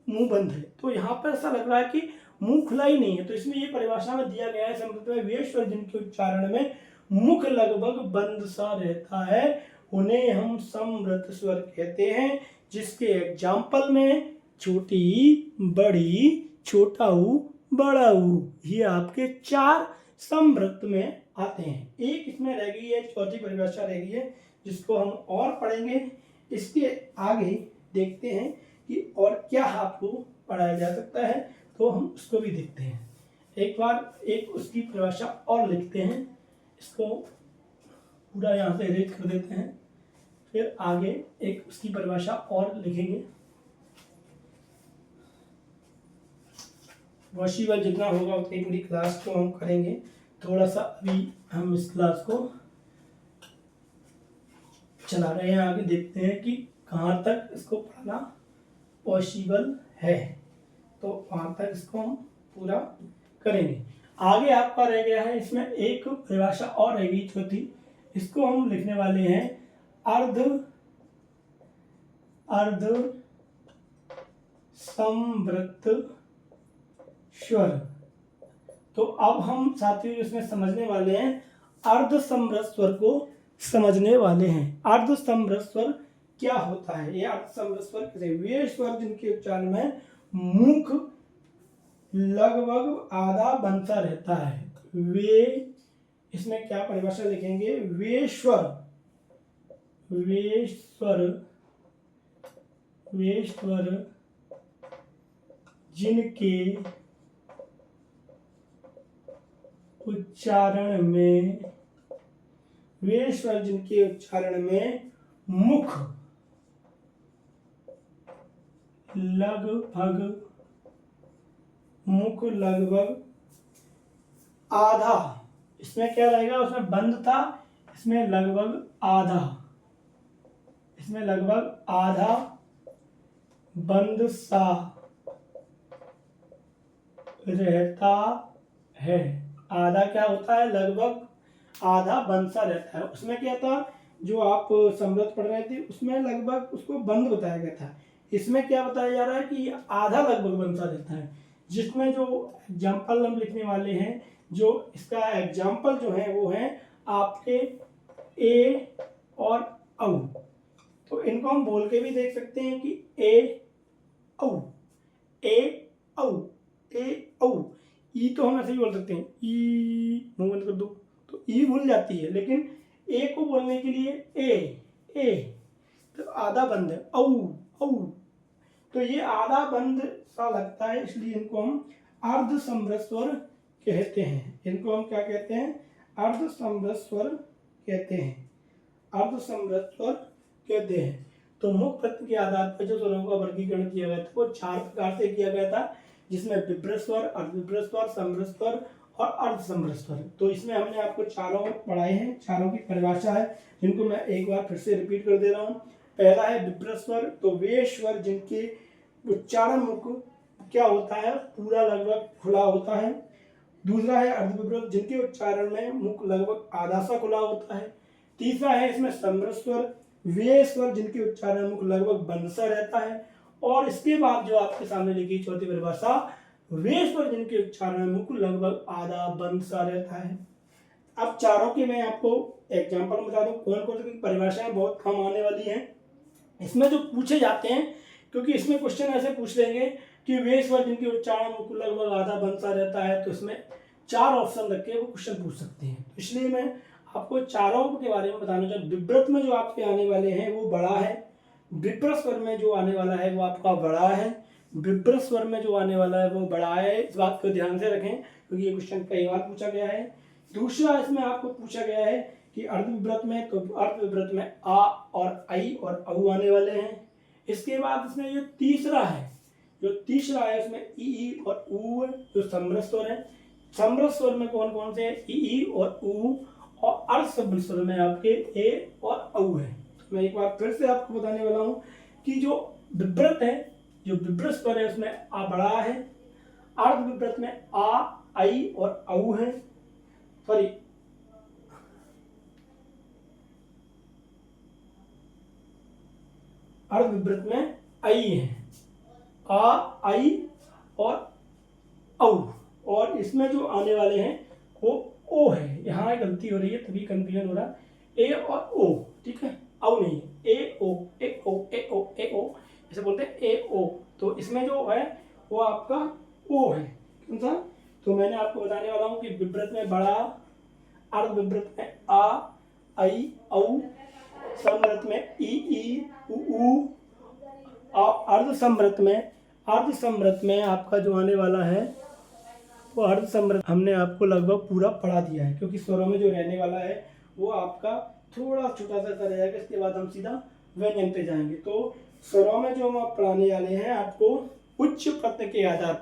मुंह बंद है, तो यहाँ पर ऐसा लग रहा है कि मुंह खुला ही नहीं है। तो इसमें ये परिभाषा में दिया गया है, समव्रत में वे स्वर जिनके उच्चारण में मुख लगभग बंद सा रहता है, उन्हें हम समव्रत स्वर कहते हैं। जिसके एग्जाम्पल में छोटी ई, बड़ी, छोटा ऊ, बड़ा ऊ, ये आपके 4 समव्रत में आते हैं। एक इसमें रह गई है, चौथी परिभाषा रह गई है, जिसको हम और पढ़ेंगे। इसके आगे देखते हैं कि और क्या आपको पढ़ाया जा सकता है, तो हम उसको भी देखते हैं। एक बार एक उसकी परिभाषा और लिखते हैं, इसको पूरा यहाँ से इरेज कर देते हैं, फिर आगे एक उसकी परिभाषा और लिखेंगे। पॉसिबल जितना होगा उतनी पूरी क्लास को हम करेंगे। थोड़ा सा अभी हम इस क्लास को चला रहे हैं, आगे देखते हैं कि कहाँ तक इसको पढ़ना पॉसिबल है, तो वहाँ तक इसको हम पूरा करेंगे। आगे आपका रह गया है, इसमें एक परिभाषा और रहेगी चौथी, इसको हम लिखने वाले हैं अर्ध समव्रत स्वर। तो अब हम साथियों इसमें समझने वाले हैं अर्ध समव्रत स्वर को समझने वाले हैं। अर्ध समव्रत स्वर क्या होता है? ये अर्ध समव्रत स्वर कैसे? वे स्वर जिनके उच्चारण में मुख लगभग आधा बंद सा रहता है। वे, इसमें क्या परिभाषा लिखेंगे? वे स्वर जिनके उच्चारण में मुख लगभग आधा, इसमें क्या रहेगा? उसमें बंद था, इसमें लगभग आधा बंद सा रहता है। आधा क्या होता है? लगभग आधा बंद सा रहता है। उसमें क्या था, जो आप समव्रत पढ़ रहे थे उसमें लगभग उसको बंद बताया गया था। इसमें क्या बताया जा रहा है कि आधा लगभग बंद सा रहता है। जिसमें जो एग्जाम्पल हम लिखने वाले हैं, जो इसका एग्जाम्पल जो है वो है आपके ए और औ। तो इनको हम बोल के भी देख सकते हैं कि ए औ, ई तो हम ऐसे ही बोल सकते हैं, ई मुंह बंद कर दो तो ई भूल जाती है, लेकिन ए को बोलने के लिए ए तो आधा बंद है, औ औ, तो ये आधा बंद सा लगता है, इसलिए इनको हम अर्ध समृद्ध स्वर कहते हैं। इनको हम क्या कहते हैं? अर्ध समृद्ध स्वर कहते हैं, अर्ध समृद्ध स्वर कहते हैं। तो मुख्य प्रत्यय के आधार पर जो स्वरों का वर्गीकरण किया गया था वो 4 प्रकार से किया गया था, जिसमें विभ्रत स्वर, अर्धविभ्रत स्वर, समृद्ध स्वर और अर्ध समृद्ध स्वर। तो इसमें हमने आपको चारों पढ़ाए हैं, चारों की परिभाषा है, जिनको मैं एक बार फिर से रिपीट कर दे रहा हूँ। पहला है विभ्रत स्वर, तो वे स्वर जिनके उच्चारण मुख क्या होता है, पूरा लगभग खुला होता है। दूसरा है अर्धविभ्रत, जिनके उच्चारण में मुख लगभग आधा सा खुला होता है। तीसरा है इसमें समृद्ध स्वर, वे स्वर जिनके उच्चारण मुख लगभग बंद सा रहता है। और इसके बाद जो आपके सामने लिखी चौथी परिभाषा, वे स्वर जिनके उच्चारण मुख लगभग आधा बंद सा रहता है। अब चारों के मैं आपको एग्जाम्पल बता दूं कौन कौन सी परिभाषाएं बहुत कम आने वाली हैं इसमें जो पूछे जाते हैं, क्योंकि इसमें क्वेश्चन ऐसे पूछ लेंगे कि वे स्वर जिनके उच्चारण मुख लगभग आधा बंद सा रहता है, तो इसमें 4 ऑप्शन रख के वो क्वेश्चन पूछ सकते हैं। तो इसलिए मैं आपको चारों के बारे में बताना चाहूँ। विभ्रत में जो आपके आने वाले हैं वो बड़ा है, विभ्रत स्वर में जो आने वाला है वो आपका बड़ा है, विभ्रत स्वर में जो आने वाला है वो बड़ा है। इस बात को ध्यान से रखें क्योंकि ये क्वेश्चन कई बार पूछा गया है। दूसरा इसमें आपको पूछा गया है कि अर्धविभ्रत में, तो अर्धविभ्रत में आ और आई और औ आने वाले हैं। इसके बाद इसमें जो तीसरा है उसमें ई और ऊ जो समृद्ध स्वर है। समृद्ध स्वर में कौन कौन से हैं? ई और ऊ, और अर्ध समृद्ध स्वर में आपके ए और औ है। तो मैं एक बार फिर से आपको बताने वाला हूँ कि जो विभ्रत है, जो विभ्रत स्वर है उसमें आ बड़ा है, अर्ध विभ्रत में आ, आई और औ है, सॉरी अर्ध विभ्रत में आई है, आ, आई और औ, और इसमें जो आने वाले हैं वो ओ है। यहाँ गलती हो रही है तभी कंफ्यूजन हो रहा है, ए और ओ, ठीक है, औ नहीं है, ए ओ ए ओ ए ओ ए ओ, इसे बोलते हैं ए ओ। तो इसमें जो है वो आपका ओ है, कौन सा? तो मैंने आपको बताने वाला हूँ कि विभ्रत में बड़ा, अर्ध विभ्रत में आ, आई, औ, समृद्ध में ई ऊ, अर्ध समृद्ध में आपका जो आने वाला है वो अर्ध समृद्ध हमने आपको लगभग पूरा पढ़ा दिया है, क्योंकि स्वरों में जो रहने वाला है वो आपका थोड़ा छोटा सा रहेगा। इसके बाद हम सीधा व्यंजन पे जाएंगे। तो स्वरों में जो हम आप पढ़ाने वाले हैं आपको उच्च प्रत्न के आधार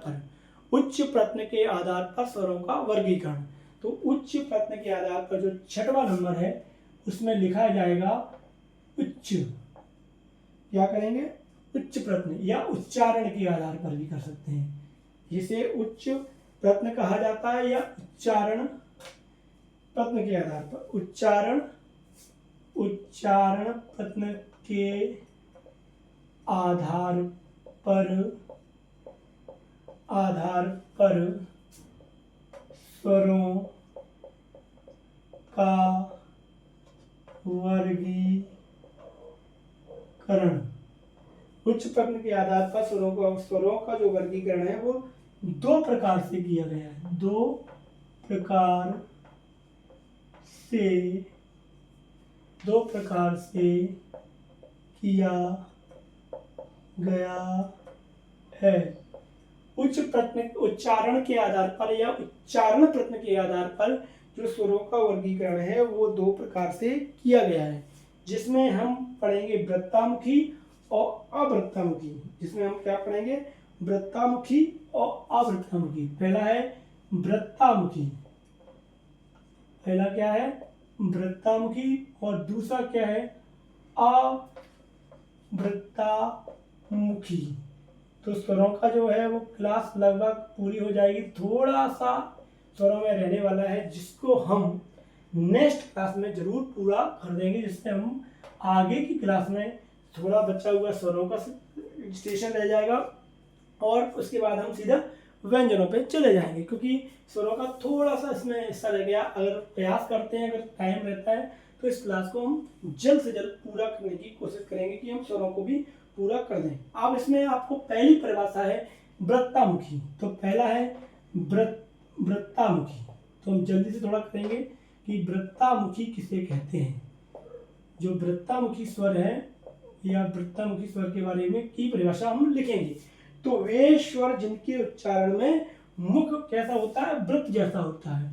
पर स्वरों का वर्गीकरण। तो उच्च प्रत्न के आधार पर जो 6वां नंबर है उसमें लिखा जाएगा उच्च, क्या करेंगे? उच्च प्रत्न, या उच्चारण के आधार पर भी कर सकते हैं, जिसे उच्च प्रत्न कहा जाता है, या उच्चारण प्रत्न के आधार पर, उच्चारण प्रत्न के आधार पर स्वरों का वर्गीकरण। उच्च प्रत्न के आधार पर स्वरों का जो वर्गीकरण है वो 2 प्रकार से किया गया है, 2 प्रकार से किया गया है। उच्चारण के आधार पर या उच्चारण प्रत्न के आधार पर जो स्वरों का वर्गीकरण है वो 2 प्रकार से किया गया है, जिसमें हम पढ़ेंगे वृत्तामुखी और अवृत्तामुखी। जिसमें हम क्या पढ़ेंगे? वृत्तामुखी और अवृत्तामुखी। पहला है वृत्तामुखी, पहला क्या है? वृत्तामुखी, और दूसरा क्या है? अवृत्तामुखी। तो स्वरों का जो है वो क्लास लगभग पूरी हो जाएगी, थोड़ा सा स्वरों में रहने वाला है जिसको हम नेक्स्ट क्लास में जरूर पूरा कर देंगे, जिससे हम आगे की क्लास में थोड़ा बचा हुआ स्वरों का स्टेशन रह जाएगा और उसके बाद हम सीधा व्यंजनों पे चले जाएंगे, क्योंकि स्वरों का थोड़ा सा इसमें हिस्सा रह गया। अगर प्रयास करते हैं, अगर टाइम रहता है तो इस क्लास को हम जल्द से जल्द पूरा करने की कोशिश करेंगे कि हम स्वरों को भी पूरा कर दें। अब इसमें आपको पहली परिभाषा है वृत्तामुखी। तो पहला है वृत्तामुखी, तो हम जल्दी से थोड़ा करेंगे कि वृत्तामुखी किसे कहते हैं। जो वृत्तामुखी स्वर है या वृत्तामुखी स्वर के बारे में की परिभाषा हम लिखेंगे। तो वे स्वर जिनके उच्चारण में मुख कैसा होता है, वृत्त जैसा होता है।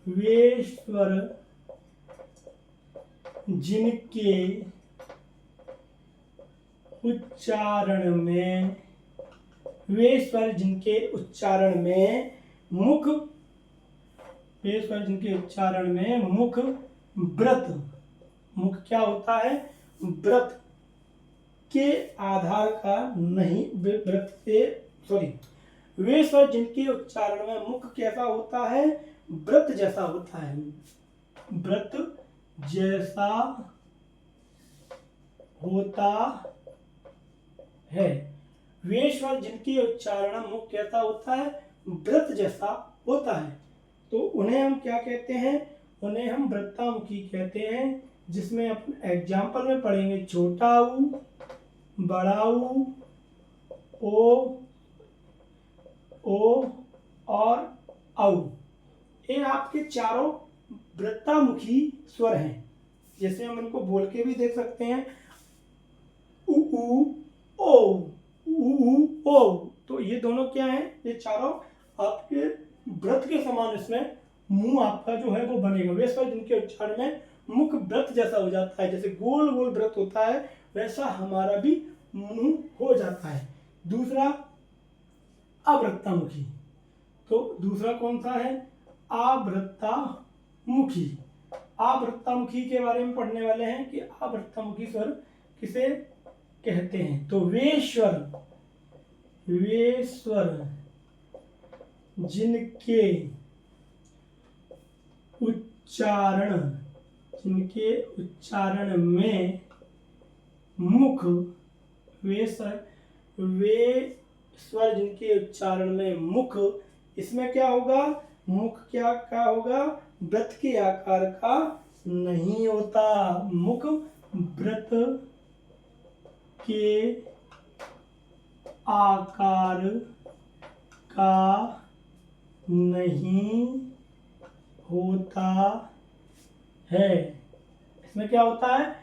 वे स्वर जिनके उच्चारण में वे स्वर जिनके उच्चारण में मुख वे स्वर जिनके उच्चारण में मुख वृत्त, मुख क्या होता है, वृत्त के आधार का नहीं, वृत्त के वे स्वर जिनके उच्चारण में मुख कैसा होता है, वृत्त जैसा होता है, वृत्त जैसा होता है। वे स्वर जिनके उच्चारण मुख कैसा होता है, वृत्त जैसा होता है, तो उन्हें हम क्या कहते हैं, उन्हें हम वृत्तामुखी कहते हैं। जिसमें अपने एग्जाम्पल में पढ़ेंगे छोटा ऊ, बड़ा ऊ, ओ और औ। ये आपके चारों वृत्तामुखी स्वर हैं। जैसे हम इनको बोल के भी देख सकते हैं, ऊ ओ। तो ये दोनों क्या हैं, ये चारों आपके वृत्त के समान, इसमें मुंह आपका जो है वो बनेगा। वे स्वर जिनके उच्चारण में मुख वृत्त जैसा हो जाता है, जैसे गोल गोल वृत्त होता है वैसा हमारा भी मुंह हो जाता है। दूसरा अवृत्तामुखी, तो दूसरा कौन सा है, आवृत्तामुखी। आवृत्तामुखी के बारे में पढ़ने वाले हैं कि आवृत्तामुखी स्वर किसे कहते हैं। तो वे स्वर जिनके उच्चारण में मुख, वे स्वर जिनके उच्चारण में मुख, इसमें क्या होगा, मुख क्या होगा, वृत्त के आकार का नहीं होता, मुख वृत्त के आकार का नहीं होता है। इसमें क्या होता है,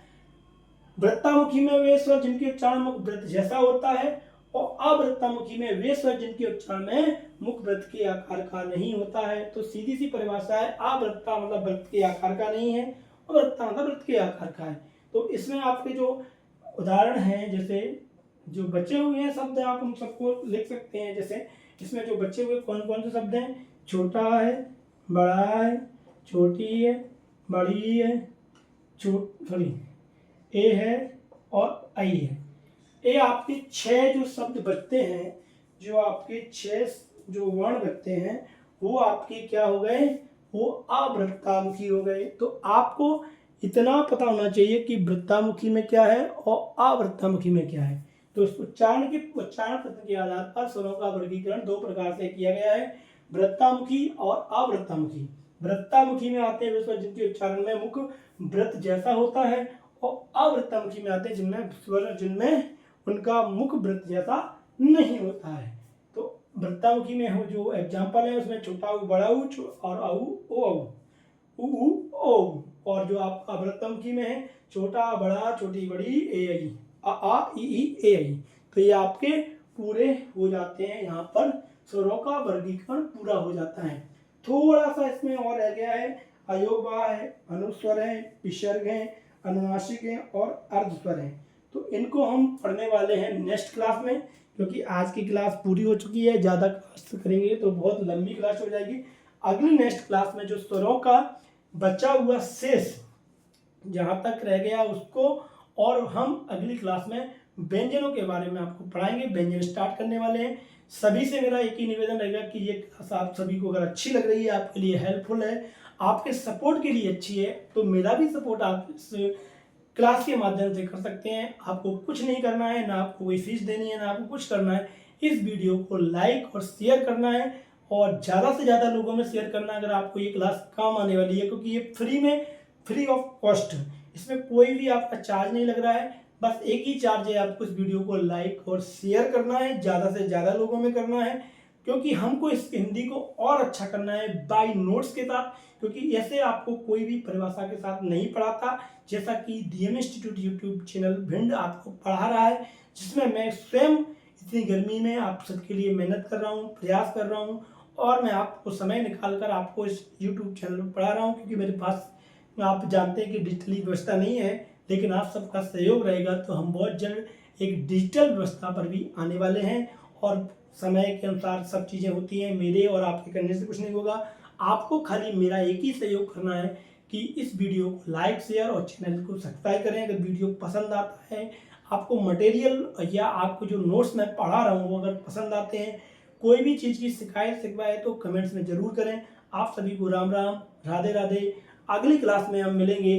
वृत्तामुखी में वे स्वर जिनके उच्चारण मुख वृत्त जैसा होता है, और अवृत्तामुखी में वे स्वर जिनके उच्चारण में मुख वृत्त के आकार का नहीं होता है। तो सीधी सी परिभाषा है, अवृत्ता मतलब वृत्त के आकार का नहीं है, अवृत्ता मतलब वृत्त के आकार का है। तो इसमें आपके जो उदाहरण हैं, जैसे जो बचे हुए हैं शब्द आप उन सबको लिख सकते हैं। जैसे इसमें जो बचे हुए कौन कौन से शब्द हैं, छोटा है, बड़ा है, छोटी है, बड़ी है, ए है और आई है। ये आपके 6 जो शब्द बचते हैं, जो आपके 6 जो वर्ण बचते हैं, वो आपके क्या हो गए, वो अवृत्तामुखी हो गए। तो आपको इतना पता होना चाहिए कि वृत्तामुखी में क्या है और अवृत्तामुखी में क्या है। तो उच्चारण पद्धति के आधार पर स्वरों का वर्गीकरण 2 प्रकार से किया गया है, वृत्तामुखी और अवृत्तामुखी। वृत्तामुखी में आते हैं वे स्वर जिनके उच्चारण में मुख वृत्त जैसा होता है, और अवृत्तामुखी में आते हैं जिनमें स्वर जिनमें उनका मुख वृत्त जैसा नहीं होता है। तो वृत्तामुखी में हो जो एग्जाम्पल है उसमें छोटा ऊ, बड़ा ऊ और ओ। और जो आप अवृत्तामुखी में है, छोटा बड़ा छोटी बड़ी ए आई, आ ई ए आई। तो ये आपके पूरे हो जाते हैं, यहाँ पर स्वरों का वर्गीकरण पूरा हो जाता है। थोड़ा सा इसमें और रह गया है, अयोगवा है, अनुस्वर है, विसर्ग है, अनुनासिक है और अर्धस्वर है। तो इनको हम पढ़ने वाले हैं नेक्स्ट क्लास में, क्योंकि आज की क्लास पूरी हो चुकी है। ज़्यादा क्लास करेंगे तो बहुत लंबी क्लास हो जाएगी। अगली नेक्स्ट क्लास में जो स्वरों का बचा हुआ शेष जहाँ तक रह गया उसको, और हम अगली क्लास में व्यंजनों के बारे में आपको पढ़ाएंगे। व्यंजन स्टार्ट करने वाले हैं। सभी से मेरा एक ही निवेदन रहेगा कि ये क्लास आप सभी को अगर अच्छी लग रही है, आपके लिए हेल्पफुल है, आपके सपोर्ट के लिए अच्छी है, तो मेरा भी सपोर्ट आप इस क्लास के माध्यम से कर सकते हैं। आपको कुछ नहीं करना है, ना आपको कोई फीस देनी है, ना आपको कुछ करना है। इस वीडियो को लाइक और शेयर करना है, और ज़्यादा से ज़्यादा लोगों में शेयर करना है अगर आपको ये क्लास काम आने वाली है, क्योंकि ये फ्री ऑफ कॉस्ट, इसमें कोई भी आपका चार्ज नहीं लग रहा है। बस एक ही चार्ज है, आपको इस वीडियो को लाइक और शेयर करना है, ज़्यादा से ज़्यादा लोगों में करना है। क्योंकि हमको इस हिंदी को और अच्छा करना है बाय नोट्स के साथ, क्योंकि ऐसे आपको कोई भी परिभाषा के साथ नहीं पढ़ाता, जैसा कि DM institute YouTube channel Bhind आपको पढ़ा रहा है, जिसमें मैं स्वयं इतनी गर्मी में आप सबके लिए मेहनत कर रहा हूँ, प्रयास कर रहा हूँ, और मैं आपको समय निकाल कर आपको इस यूट्यूब चैनल पर पढ़ा रहा हूँ, क्योंकि मेरे पास आप जानते हैं कि डिजिटली व्यवस्था नहीं है, लेकिन आप सबका सहयोग रहेगा तो हम बहुत जल्द एक डिजिटल व्यवस्था पर भी आने वाले हैं। और समय के अनुसार सब चीज़ें होती हैं, मेरे और आपके करने से कुछ नहीं होगा। आपको खाली मेरा एक ही सहयोग करना है कि इस वीडियो को लाइक, शेयर और चैनल को सब्सक्राइब करें। अगर वीडियो पसंद आता है, आपको मटेरियल या आपको जो नोट्स मैं पढ़ा रहा हूँ वो अगर पसंद आते हैं, कोई भी चीज़ की शिकायत शिकवाए तो कमेंट्स में ज़रूर करें। आप सभी को राम राम, राधे राधे। अगली क्लास में हम मिलेंगे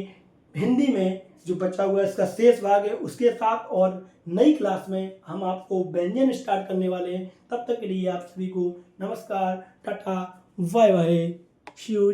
हिंदी में, जो बचा हुआ है इसका शेष भाग है उसके साथ, और नई क्लास में हम आपको व्यंजन स्टार्ट करने वाले हैं। तब तक के लिए आप सभी को नमस्कार, tata, bye bye, see you.